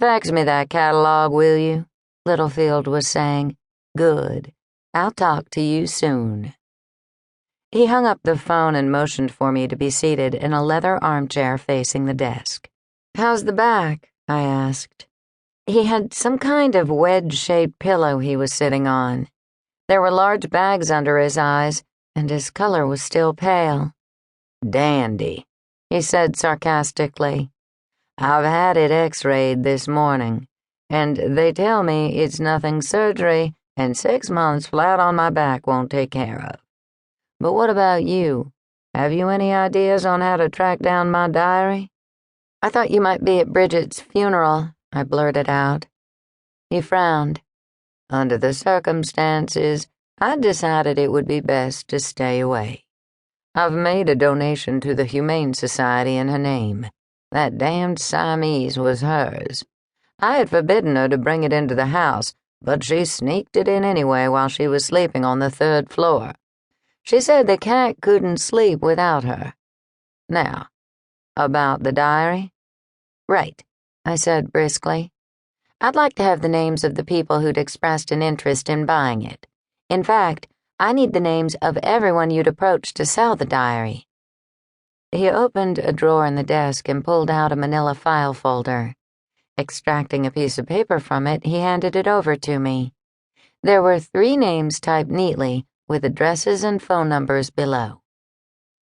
Fax me that catalog, will you? Littlefield was saying. Good. I'll talk to you soon. He hung up the phone and motioned for me to be seated in a leather armchair facing the desk. How's the back? I asked. He had some kind of wedge-shaped pillow he was sitting on. There were large bags under his eyes, and his color was still pale. Dandy, he said sarcastically. I've had it x-rayed this morning, and they tell me it's nothing surgery and 6 months flat on my back won't take care of. But what about you? Have you any ideas on how to track down my diary? I thought you might be at Bridget's funeral, I blurted out. He frowned. Under the circumstances, I decided it would be best to stay away. I've made a donation to the Humane Society in her name. That damned Siamese was hers. I had forbidden her to bring it into the house, but she sneaked it in anyway while she was sleeping on the 3rd floor. She said the cat couldn't sleep without her. Now, about the diary? Right, I said briskly. I'd like to have the names of the people who'd expressed an interest in buying it. In fact, I need the names of everyone you'd approached to sell the diary. He opened a drawer in the desk and pulled out a manila file folder. Extracting a piece of paper from it, he handed it over to me. There were 3 names typed neatly, with addresses and phone numbers below.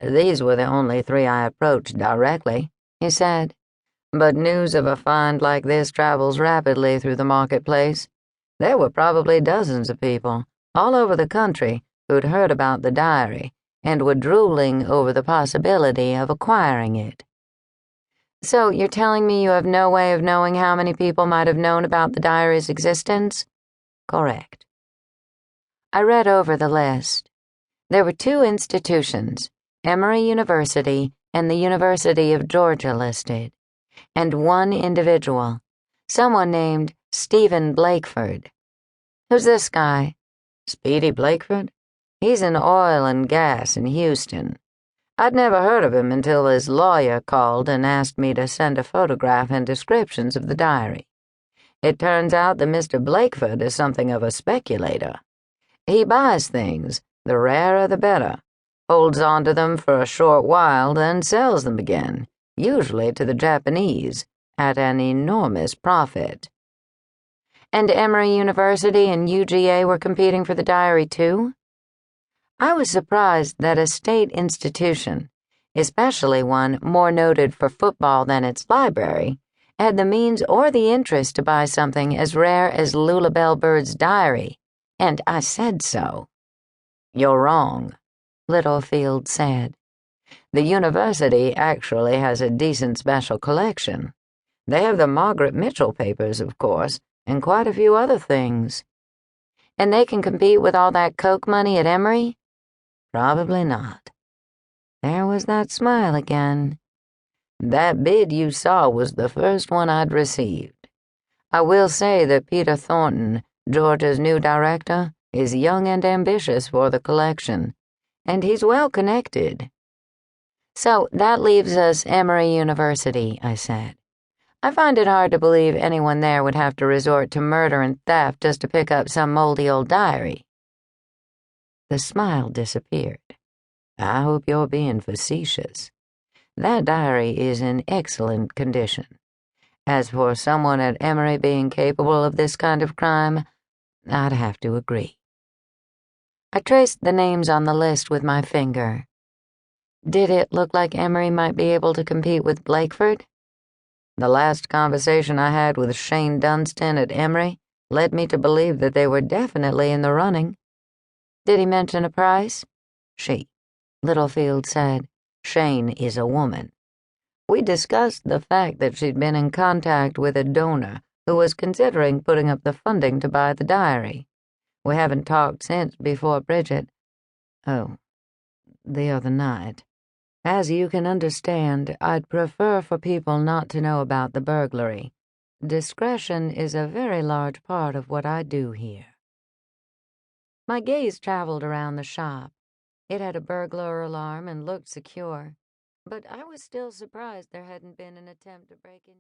These were the only 3 I approached directly, he said. But news of a find like this travels rapidly through the marketplace. There were probably dozens of people, all over the country, who'd heard about the diary and were drooling over the possibility of acquiring it. So you're telling me you have no way of knowing how many people might have known about the diary's existence? Correct. I read over the list. There were 2 institutions, Emory University and the University of Georgia listed, and 1 individual, someone named Stephen Blakeford. Who's this guy? Speedy Blakeford? He's in oil and gas in Houston. I'd never heard of him until his lawyer called and asked me to send a photograph and descriptions of the diary. It turns out that Mr. Blakeford is something of a speculator. He buys things, the rarer the better, holds on to them for a short while, then sells them again, usually to the Japanese, at an enormous profit. And Emory University and UGA were competing for the diary too? I was surprised that a state institution, especially one more noted for football than its library, had the means or the interest to buy something as rare as Lula Bell Bird's diary, and I said so. You're wrong, Littlefield said. The university actually has a decent special collection. They have the Margaret Mitchell papers, of course, and quite a few other things. And they can compete with all that Coke money at Emory? Probably not. There was that smile again. That bid you saw was the first one I'd received. I will say that Peter Thornton, Georgia's new director, is young and ambitious for the collection, and he's well connected. So that leaves us Emory University, I said. I find it hard to believe anyone there would have to resort to murder and theft just to pick up some moldy old diary. The smile disappeared. I hope you're being facetious. That diary is in excellent condition. As for someone at Emory being capable of this kind of crime, I'd have to agree. I traced the names on the list with my finger. Did it look like Emory might be able to compete with Blakeford? The last conversation I had with Shane Dunstan at Emory led me to believe that they were definitely in the running. Did he mention a price? She, Littlefield said. Shane is a woman. We discussed the fact that she'd been in contact with a donor who was considering putting up the funding to buy the diary. We haven't talked since before Bridget. Oh, the other night. As you can understand, I'd prefer for people not to know about the burglary. Discretion is a very large part of what I do here. My gaze traveled around the shop. It had a burglar alarm and looked secure, but I was still surprised there hadn't been an attempt to break in.